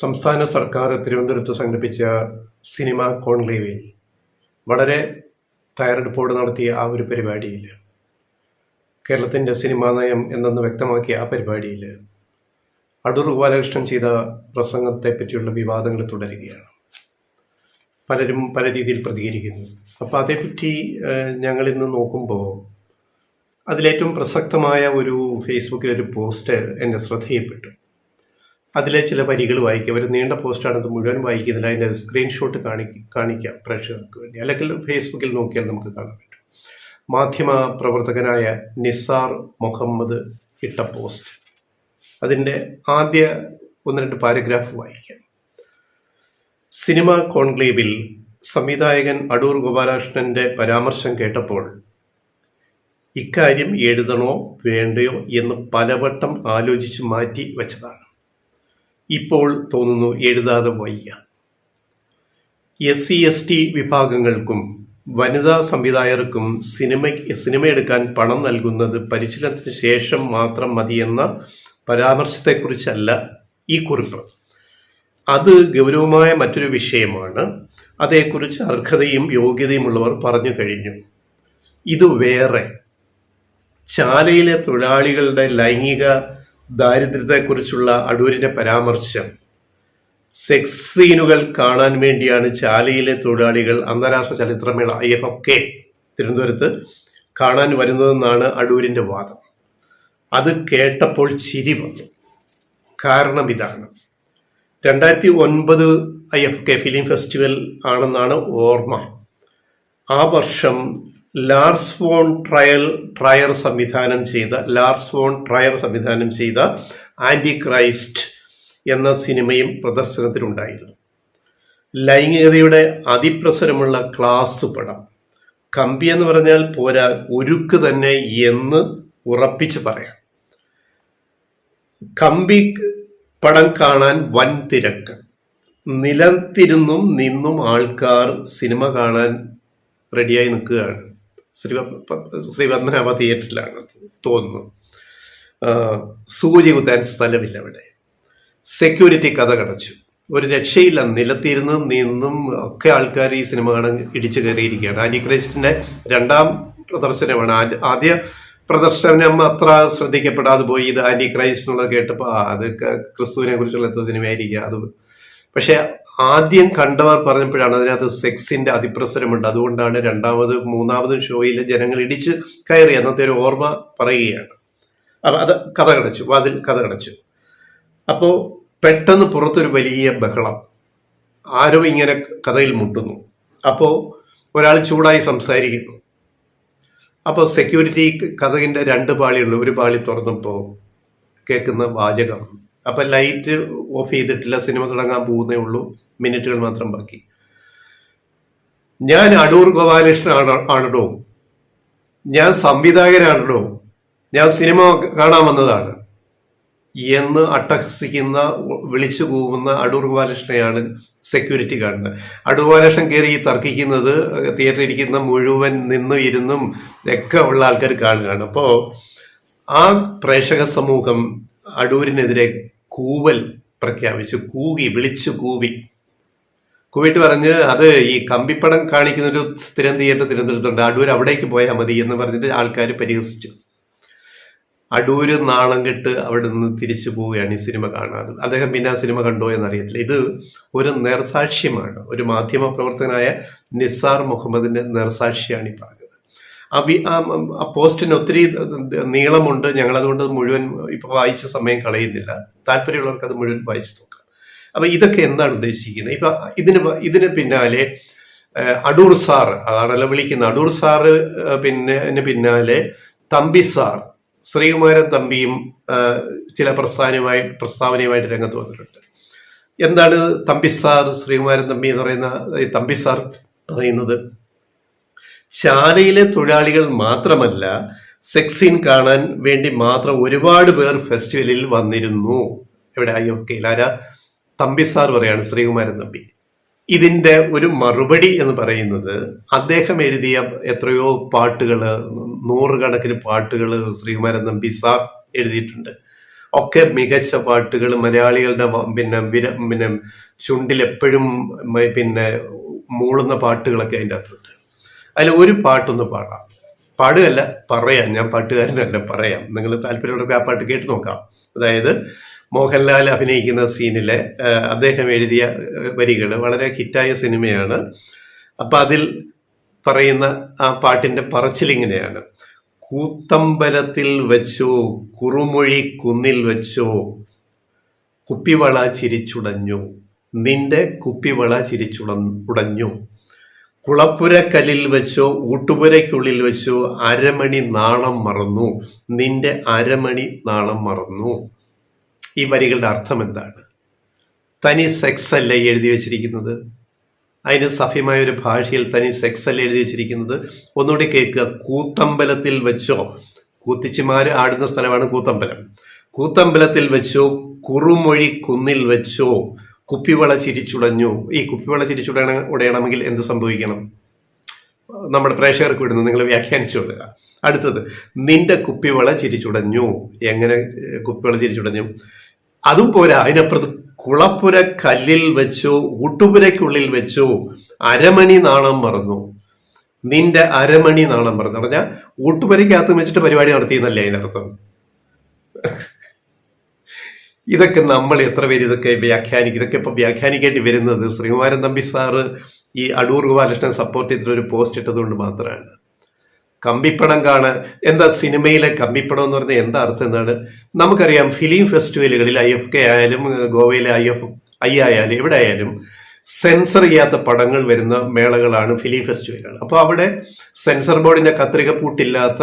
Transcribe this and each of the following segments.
സംസ്ഥാന സർക്കാർ തിരുവനന്തപുരത്ത് സംഘടിപ്പിച്ച സിനിമ കോൺക്ലേവിൽ വളരെ തയ്യാറെടുപ്പോട് നടത്തിയ ആ ഒരു പരിപാടിയിൽ കേരളത്തിൻ്റെ സിനിമാ നയം എന്തെന്ന് വ്യക്തമാക്കിയ ആ പരിപാടിയിൽ അടൂർ ഗോപാലകൃഷ്ണൻ ചെയ്ത പ്രസംഗത്തെ പറ്റിയുള്ള വിവാദങ്ങൾ തുടരുകയാണ്. പലരും പല രീതിയിൽ പ്രതികരിക്കുന്നു. അപ്പോൾ അതേപ്പറ്റി ഞങ്ങളിന്ന് നോക്കുമ്പോൾ അതിലേറ്റവും പ്രസക്തമായ ഒരു ഫേസ്ബുക്കിലൊരു പോസ്റ്റ് എൻ്റെ ശ്രദ്ധയിൽപ്പെട്ടു. അതിലെ ചില വരികൾ വായിക്കുക. ഒരു നീണ്ട പോസ്റ്റാണത്, മുഴുവൻ വായിക്കുന്നില്ല. അതിൻ്റെ സ്ക്രീൻഷോട്ട് കാണിക്കാം പ്രേക്ഷകർക്ക് വേണ്ടി. അല്ലെങ്കിൽ ഫേസ്ബുക്കിൽ നോക്കിയാൽ നമുക്ക് കാണാൻ പറ്റും. മാധ്യമ പ്രവർത്തകനായ നിസാർ മുഹമ്മദ് ഇട്ട പോസ്റ്റ്. അതിൻ്റെ ആദ്യ 1-2 പാരഗ്രാഫ് വായിക്കാം. സിനിമ കോൺക്ലേവിൽ സംവിധായകൻ അടൂർ ഗോപാലകൃഷ്ണൻ്റെ പരാമർശം കേട്ടപ്പോൾ ഇക്കാര്യം എഴുതണോ വേണ്ടയോ എന്ന് പലവട്ടം ആലോചിച്ച് മാറ്റി വെച്ചതാണ്. ഇപ്പോൾ തോന്നുന്നു എഴുതാതെ വയ്യ. SC/ST വിഭാഗങ്ങൾക്കും വനിതാ സംവിധായകർക്കും സിനിമയെടുക്കാൻ പണം നൽകുന്നത് പരിശീലനത്തിന് ശേഷം മാത്രം മതിയെന്ന പരാമർശത്തെക്കുറിച്ചല്ല ഈ കുറിപ്പ്. അത് ഗൗരവമായ മറ്റൊരു വിഷയമാണ്. അതേക്കുറിച്ച് അർഹതയും യോഗ്യതയുമുള്ളവർ പറഞ്ഞു കഴിഞ്ഞു. ഇത് വേറെ. ചാലയിലെ തൊഴിലാളികളുടെ ലൈംഗിക ദാരിദ്ര്യത്തെക്കുറിച്ചുള്ള അടൂരിൻ്റെ പരാമർശം സെക്സ് സീനുകൾ കാണാൻ വേണ്ടിയാണ് ചാലയിലെ തൊഴിലാളികൾ അന്താരാഷ്ട്ര ചലച്ചിത്രമേള IFFK തിരുവനന്തപുരത്ത് കാണാൻ വരുന്നതെന്നാണ് അടൂരിൻ്റെ വാദം. അത് കേട്ടപ്പോൾ ചിരി വന്നു. കാരണം ഇതാണ്. 2009 IFFK ഫിലിം ഫെസ്റ്റിവൽ ആണെന്നാണ് ഓർമ്മ. ആ വർഷം ലാർസ് ഫോൺ ട്രയർ സംവിധാനം ചെയ്ത ആന്റി ക്രൈസ്റ്റ് എന്ന സിനിമയും പ്രദർശനത്തിലുണ്ടായിരുന്നു. ലൈംഗികതയുടെ അതിപ്രസരമുള്ള ക്ലാസ് പടം. കമ്പി എന്ന് പറഞ്ഞാൽ പോരാ, ഉരുക്ക് തന്നെ എന്ന് ഉറപ്പിച്ച് പറയാം. കമ്പി പടം കാണാൻ വൻ തിരക്ക്. നിലത്തിരുന്നും നിന്നും ആൾക്കാർ സിനിമ കാണാൻ റെഡിയായി നിൽക്കുകയാണ്. ശ്രീ പത്മനാഭ തിയേറ്ററിലാണ് തോന്നുന്നു. സൂചി കുത്താൻ സ്ഥലമില്ല അവിടെ. സെക്യൂരിറ്റി കഥ കടച്ചു. ഒരു രക്ഷയില്ല. നിലത്തിരുന്ന് നിന്നും ഒക്കെ ആൾക്കാർ ഈ സിനിമ കാണാൻ ഇടിച്ചു കയറിയിരിക്കുകയാണ്. ആന്റി ക്രൈസ്റ്റിന്റെ 2ാം പ്രദർശനമാണ്. ആദ്യ പ്രദർശനം അത്ര ശ്രദ്ധിക്കപ്പെടാതെ പോയി. ഇത് ആന്റി ക്രൈസ്റ്റ് എന്നുള്ളത് കേട്ടപ്പോൾ അത് ക്രിസ്തുവിനെ കുറിച്ചുള്ള എന്തോ സിനിമയായിരിക്കുക. അത് പക്ഷെ ആദ്യം കണ്ടവർ പറഞ്ഞപ്പോഴാണ് അതിനകത്ത് സെക്സിന്റെ അതിപ്രസരമുണ്ട്, അതുകൊണ്ടാണ് 2ാമതും 3ാമതും ഷോയിൽ ജനങ്ങൾ ഇടിച്ച് കയറി. അന്നത്തെ ഒരു ഓർമ്മ പറയുകയാണ്. അപ്പം അത് കഥ കടച്ചു. അപ്പോൾ പെട്ടെന്ന് പുറത്തൊരു വലിയ ബഹളം. ആരോ ഇങ്ങനെ കഥയിൽ മുട്ടുന്നു. അപ്പോൾ ഒരാൾ ചൂടായി സംസാരിക്കുന്നു. അപ്പോൾ സെക്യൂരിറ്റി കഥകിൻ്റെ 2 പാളിയുള്ളൂ. ഒരു പാളി തുറന്നപ്പോൾ കേൾക്കുന്ന വാചകം. അപ്പം ലൈറ്റ് ഓഫ് ചെയ്തിട്ടില്ല, സിനിമ തുടങ്ങാൻ പോകുന്നേ ഉള്ളൂ, മിനിറ്റുകൾ മാത്രം ബാക്കി. ഞാൻ അടൂർ ഗോപാലകൃഷ്ണൻ ആണോ, ഞാൻ സംവിധായകനാണോ, ഞാൻ സിനിമ കാണാൻ വന്നതാണ് എന്ന് അട്ടഹസിക്കുന്ന, വിളിച്ചു പോകുന്ന അടൂർ ഗോപാലകൃഷ്ണനെയാണ് സെക്യൂരിറ്റി കാണുന്നത്. അടൂർ ഗോപാലകൃഷ്ണൻ കയറി ഈ തർക്കിക്കുന്നത് തിയേറ്ററിൽ ഇരിക്കുന്ന മുഴുവൻ നിന്നും ഇരുന്നും ഒക്കെ ഉള്ള ആൾക്കാർ കാണുകയാണ്. അപ്പോൾ ആ പ്രേക്ഷക സമൂഹം അടൂരിനെതിരെ കൂവൽ പ്രഖ്യാപിച്ചു. വിളിച്ചു കൂവിട്ട് പറഞ്ഞ് അത് ഈ കമ്പിപ്പടം കാണിക്കുന്ന ഒരു സ്ഥിരം തിയേറ്റർ തിരുവനന്തപുരത്തുണ്ട്, അടൂർ അവിടേക്ക് പോയാൽ മതി എന്ന് പറഞ്ഞിട്ട് ആൾക്കാർ പരിഹസിച്ചു. അടൂര് നാണം കെട്ട് അവിടെ നിന്ന് തിരിച്ചു പോവുകയാണ് ഈ സിനിമ കാണാതെ. അദ്ദേഹം പിന്നെ ആ സിനിമ കണ്ടോ എന്നറിയത്തില്ല. ഇത് ഒരു നേർസാക്ഷ്യമാണ്. ഒരു മാധ്യമ പ്രവർത്തകനായ നിസാർ മുഹമ്മദിന്റെ നേർസാക്ഷിയാണ് ഈ പറഞ്ഞത്. ആ പോസ്റ്റിന് ഒത്തിരി നീളമുണ്ട്. ഞങ്ങളതുകൊണ്ട് മുഴുവൻ ഇപ്പൊ വായിച്ച സമയം കളയുന്നില്ല. താല്പര്യമുള്ളവർക്ക് അത് മുഴുവൻ വായിച്ചു നോക്കാം. അപ്പൊ ഇതൊക്കെ എന്താണ് ഉദ്ദേശിക്കുന്നത്? ഇപ്പൊ ഇതിന് പിന്നാലെ അടൂർ സാർ, അതാണല്ലോ വിളിക്കുന്നത്, അടൂർ സാറ് പിന്നാലെ തമ്പി സാർ, ശ്രീകുമാരൻ തമ്പിയും ചില പ്രസ്താവനയുമായിട്ട് രംഗത്ത് വന്നിട്ടുണ്ട്. എന്താണ് തമ്പി സാർ, ശ്രീകുമാരൻ തമ്പി എന്ന് പറയുന്ന തമ്പി സാർ പറയുന്നത്? ശാലയിലെ തൊഴിലാളികൾ മാത്രമല്ല, സെക്സ് സീൻ കാണാൻ വേണ്ടി മാത്രം ഒരുപാട് പേർ ഫെസ്റ്റിവലിൽ വന്നിരുന്നു. എവിടെ? IFFK. ആരാ? തമ്പി സാർ പറയാണ്, ശ്രീകുമാരൻ തമ്പി. ഇതിന്റെ ഒരു മറുപടി എന്ന് പറയുന്നത് അദ്ദേഹം എഴുതിയ എത്രയോ പാട്ടുകൾ, 100 കണക്കിന് പാട്ടുകൾ ശ്രീകുമാരൻ തമ്പി സാർ എഴുതിയിട്ടുണ്ട്. ഒക്കെ മികച്ച പാട്ടുകൾ, മലയാളികളുടെ പിന്നെ ചുണ്ടിൽ എപ്പോഴും പിന്നെ മൂളുന്ന പാട്ടുകളൊക്കെ അതിൻ്റെ അകത്തുണ്ട്. അതിൽ ഒരു പാട്ടൊന്ന് പാടാം. പാടുകയല്ല, പറയാം. ഞാൻ പാട്ടുകാരനല്ല, പറയാം. നിങ്ങൾ താല്പര്യമുള്ളവർക്ക് ആ പാട്ട് കേട്ട് നോക്കാം. അതായത് മോഹൻലാൽ അഭിനയിക്കുന്ന സീനിലെ അദ്ദേഹം എഴുതിയ വരികൾ വളരെ ഹിറ്റായ സിനിമയാണ്. അപ്പം അതിൽ പറയുന്ന ആ പാട്ടിൻ്റെ പറച്ചിലിങ്ങനെയാണ്: കൂത്തമ്പലത്തിൽ വെച്ചോ, കുറുമൊഴി കുന്നിൽ വെച്ചോ, കുപ്പിവള ചിരിച്ചുടഞ്ഞു, നിന്റെ കുപ്പിവള ചിരിച്ചുടഞ്ഞു, കുളപ്പുരക്കല്ലിൽ വെച്ചോ, ഊട്ടുപുരയ്ക്കുള്ളിൽ വെച്ചോ, അരമണി നാണം മറന്നു, നിന്റെ അരമണി നാണം മറന്നു. ഈ വരികളുടെ അർത്ഥം എന്താണ്? തനി സെക്സ് അല്ല എഴുതി വെച്ചിരിക്കുന്നത്. അതിന് സഫ്യമായ ഒരു ഭാഷയിൽ തനി സെക്സ് അല്ല എഴുതി വെച്ചിരിക്കുന്നത്. ഒന്നുകൂടി കേൾക്കുക. കൂത്തമ്പലത്തിൽ വെച്ചോ, കൂത്തിച്ചിമാര് ആടുന്ന സ്ഥലമാണ് കൂത്തമ്പലം. കൂത്തമ്പലത്തിൽ വെച്ചോ, കുറുമൊഴി കുന്നിൽ വെച്ചോ, കുപ്പിവള ചിരിച്ചുടഞ്ഞു. ഈ കുപ്പിവള ഉടയണമെങ്കിൽ എന്ത് സംഭവിക്കണം? നമ്മുടെ പ്രേക്ഷകർക്ക് വിടുന്നു, നിങ്ങൾ വ്യാഖ്യാനിച്ചു കൊടുക്കുക. അടുത്തത്, നിന്റെ കുപ്പിവള ചിരിച്ചുടഞ്ഞു. എങ്ങനെ കുപ്പിവള ചിരിച്ചുടഞ്ഞു? അതും പോരാ, അതിനപ്പുറത്ത് കുളപ്പുര കല്ലിൽ വെച്ചോ, ഊട്ടുപുരയ്ക്കുള്ളിൽ വെച്ചോ, അരമണി നാണം മറന്നു, നിന്റെ അരമണി നാണം മറന്നു. പറഞ്ഞാൽ ഊട്ടുപുരയ്ക്കകത്ത് വെച്ചിട്ട് പരിപാടി നടത്തിയെന്നല്ലേ അതിനർത്ഥം. ഇതൊക്കെ നമ്മൾ എത്ര പേര് ഇതൊക്കെ ഇപ്പൊ വ്യാഖ്യാനിക്കേണ്ടി വരുന്നത് ശ്രീകുമാരൻ തമ്പി സാറ് ഈ അടൂർ ഗോപാലകൃഷ്ണൻ സപ്പോർട്ട് ചെയ്തിട്ടൊരു പോസ്റ്റ് ഇട്ടതുകൊണ്ട് മാത്രമാണ്. കമ്പിപ്പടം കാണാൻ എന്താ സിനിമയിലെ കമ്പിപ്പടം എന്ന് പറഞ്ഞാൽ എന്താ അർത്ഥം എന്നാണ് നമുക്കറിയാം. ഫിലിം ഫെസ്റ്റിവലുകളിൽ IFK ആയാലും ഗോവയിലെ IFI ആയാലും എവിടെ ആയാലും സെൻസർ ചെയ്യാത്ത പടങ്ങൾ വരുന്ന മേളകളാണ് ഫിലിം ഫെസ്റ്റിവലുകൾ. അപ്പോൾ അവിടെ സെൻസർ ബോർഡിന്റെ കത്രിക പൂട്ടില്ലാത്ത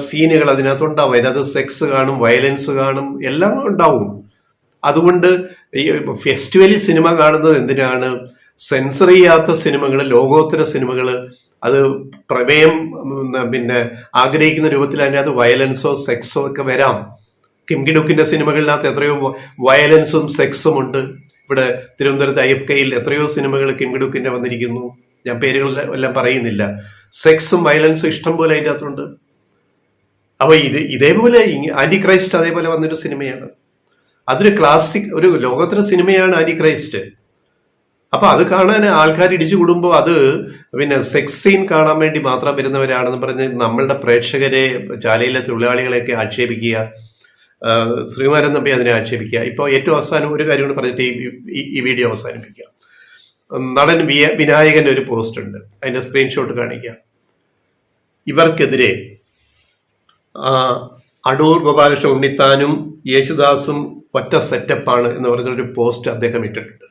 സീനുകൾ അതിനകത്ത് ഉണ്ടാവും. അതിനകത്ത് സെക്സ് കാണും, വയലൻസ് കാണും, എല്ലാം ഉണ്ടാവും. അതുകൊണ്ട് ഈ ഫെസ്റ്റിവലിൽ സിനിമ കാണുന്നത് എന്തിനാണ്? സെൻസർ ചെയ്യാത്ത സിനിമകൾ, ലോകോത്തര സിനിമകൾ, അത് പ്രമേയം പിന്നെ ആഗ്രഹിക്കുന്ന രൂപത്തിൽ അതിനകത്ത് വയലൻസോ സെക്സോ ഒക്കെ വരാം. കിംകിടുക്കിന്റെ സിനിമകളിനകത്ത് എത്രയോ വയലൻസും സെക്സും ഉണ്ട്. ഇവിടെ തിരുവനന്തപുരത്ത് IFKയിൽ എത്രയോ സിനിമകൾ കിംകിടുക്കിന്റെ വന്നിരിക്കുന്നു. ഞാൻ പേരുകളെല്ലാം പറയുന്നില്ല. സെക്സും വയലൻസും ഇഷ്ടം പോലെ അതിൻ്റെ അകത്തുണ്ട്. അപ്പൊ ഇതേപോലെ ആന്റി ക്രൈസ്റ്റ് അതേപോലെ വന്നൊരു സിനിമയാണ്. അതൊരു ക്ലാസിക്, ഒരു ലോകോത്തര സിനിമയാണ് ആന്റി ക്രൈസ്റ്റ്. അപ്പൊ അത് കാണാൻ ആൾക്കാർ ഇടിച്ചു കൂടുമ്പോൾ അത് പിന്നെ സെക്സ് സീൻ കാണാൻ വേണ്ടി മാത്രം വരുന്നവരാണെന്ന് പറഞ്ഞ് നമ്മളുടെ പ്രേക്ഷകരെ, ചാലയിലെ തൊഴിലാളികളെയൊക്കെ ആക്ഷേപിക്കുക, ശ്രീകുമാരൻ തമ്പി അതിനെ ആക്ഷേപിക്കുക. ഇപ്പോൾ ഏറ്റവും അവസാനം ഒരു കാര്യം കൂടി പറഞ്ഞിട്ട് ഈ വീഡിയോ അവസാനിപ്പിക്കാം. നടൻ വിനായകൻ ഒരു പോസ്റ്റ് ഉണ്ട്, അതിന്റെ സ്ക്രീൻഷോട്ട് കാണിക്കാം. ഇവർക്കെതിരെ അടൂർ ഗോപാലകൃഷ്ണൻ ഉണ്ണിത്താനും യേശുദാസും ഒറ്റ സെറ്റപ്പാണ് എന്ന് പറഞ്ഞൊരു പോസ്റ്റ് അദ്ദേഹം ഇട്ടിട്ടുണ്ട്.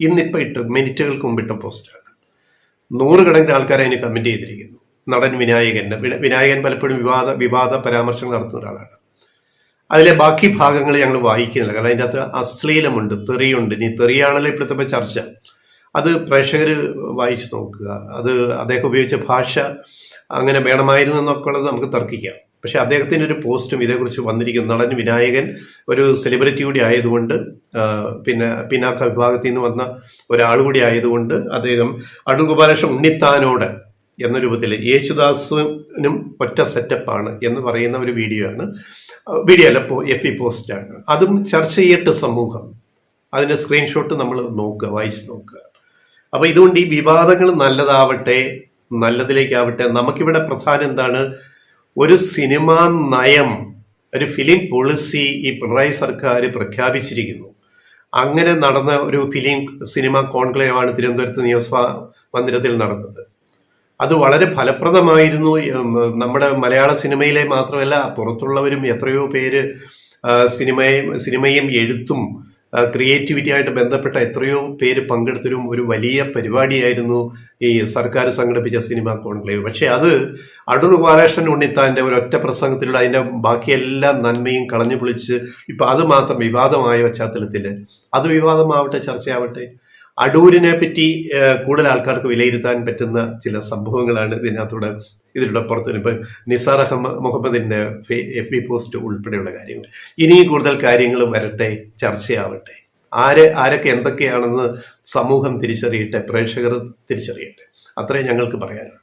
ഇന്നിപ്പോൾ മിനിറ്റുകൾക്ക് മുമ്പിട്ട പോസ്റ്റാണ്. 100 കണക്കിന് ആൾക്കാരെ അതിന് കമന്റ് ചെയ്തിരിക്കുന്നു. നടൻ വിനായകൻ പലപ്പോഴും വിവാദ പരാമർശങ്ങൾ നടത്തുന്ന ഒരാളാണ്. അതിലെ ബാക്കി ഭാഗങ്ങൾ ഞങ്ങൾ വായിക്കുന്നില്ല, കാരണം അതിൻ്റെ അകത്ത് അശ്ലീലമുണ്ട്, തെറിയുണ്ട്. ഇനി തെറിയാണല്ലോ ഇപ്പോഴത്തെ ചർച്ച. അത് പ്രേക്ഷകർ വായിച്ചു നോക്കുക. അത് അദ്ദേഹം ഉപയോഗിച്ച ഭാഷ അങ്ങനെ വേണമായിരുന്നു എന്നൊക്കെ ഉള്ളത് നമുക്ക് തർക്കിക്കാം. പക്ഷെ അദ്ദേഹത്തിൻ്റെ ഒരു പോസ്റ്റും ഇതേക്കുറിച്ച് വന്നിരിക്കുന്നു. നടൻ വിനായകൻ ഒരു സെലിബ്രിറ്റി കൂടി ആയതുകൊണ്ട്, പിന്നെ പിന്നാക്ക വിഭാഗത്തിൽ നിന്ന് വന്ന ഒരാൾ കൂടി ആയതുകൊണ്ട് അദ്ദേഹം അടൂർ ഗോപാലകൃഷ്ണൻ ഉണ്ണിത്താനോട് എന്ന രൂപത്തിൽ യേശുദാസിനും ഒറ്റ സെറ്റപ്പാണ് എന്ന് പറയുന്ന ഒരു വീഡിയോ അല്ല, FB പോസ്റ്റാണ്. അതും ചർച്ച ചെയ്യട്ടെ സമൂഹം. അതിൻ്റെ സ്ക്രീൻഷോട്ട് നമ്മൾ നോക്കുക, വായിച്ച് നോക്കുക. അപ്പൊ ഇതുകൊണ്ട് ഈ വിവാദങ്ങൾ നല്ലതാവട്ടെ, നല്ലതിലേക്കാവട്ടെ. നമുക്കിവിടെ പ്രധാനം എന്താണ്? ഒരു സിനിമാ നയം, ഒരു ഫിലിം പോളിസി ഈ പിണറായി സർക്കാർ പ്രഖ്യാപിച്ചിരിക്കുന്നു. അങ്ങനെ നടന്ന ഒരു സിനിമ കോൺക്ലേവാണ് തിരുവനന്തപുരത്ത് നിയമസഭാ മന്ദിരത്തിൽ നടന്നത്. അത് വളരെ ഫലപ്രദമായിരുന്നു. നമ്മുടെ മലയാള സിനിമയിലെ മാത്രമല്ല, പുറത്തുള്ളവരും എത്രയോ പേര് സിനിമയും എഴുത്തും ക്രിയേറ്റിവിറ്റി ആയിട്ട് ബന്ധപ്പെട്ട എത്രയോ പേര് പങ്കെടുത്തൊരു ഒരു വലിയ പരിപാടിയായിരുന്നു ഈ സർക്കാർ സംഘടിപ്പിച്ച സിനിമ കോൺക്ലേവ്. പക്ഷെ അത് അടൂർ ബാലകൃഷ്ണൻ ഉണ്ണിത്താന്റെ ഒരൊറ്റ പ്രസംഗത്തിലൂടെ അതിന്റെ ബാക്കിയെല്ലാം നന്മയും കളഞ്ഞു പൊളിച്ച് ഇപ്പൊ അത് മാത്രം വിവാദമായ പശ്ചാത്തലത്തിൽ അത് വിവാദമാവട്ടെ, ചർച്ചയാവട്ടെ. അടൂരിനെ പറ്റി കൂടുതൽ ആൾക്കാർക്ക് വിലയിരുത്താൻ പറ്റുന്ന ചില സംഭവങ്ങളാണ് ഇതിലൂടെ പുറത്തു. ഇപ്പൊ നിസാർ മുഹമ്മദിന്റെ FB പോസ്റ്റ് ഉൾപ്പെടെയുള്ള കാര്യങ്ങൾ. ഇനിയും കൂടുതൽ കാര്യങ്ങൾ വരട്ടെ, ചർച്ചയാവട്ടെ. ആരൊക്കെ എന്തൊക്കെയാണെന്ന് സമൂഹം തിരിച്ചറിയട്ടെ, പ്രേക്ഷകർ തിരിച്ചറിയട്ടെ. അത്രേ ഞങ്ങൾക്ക് പറയാനുള്ളൂ.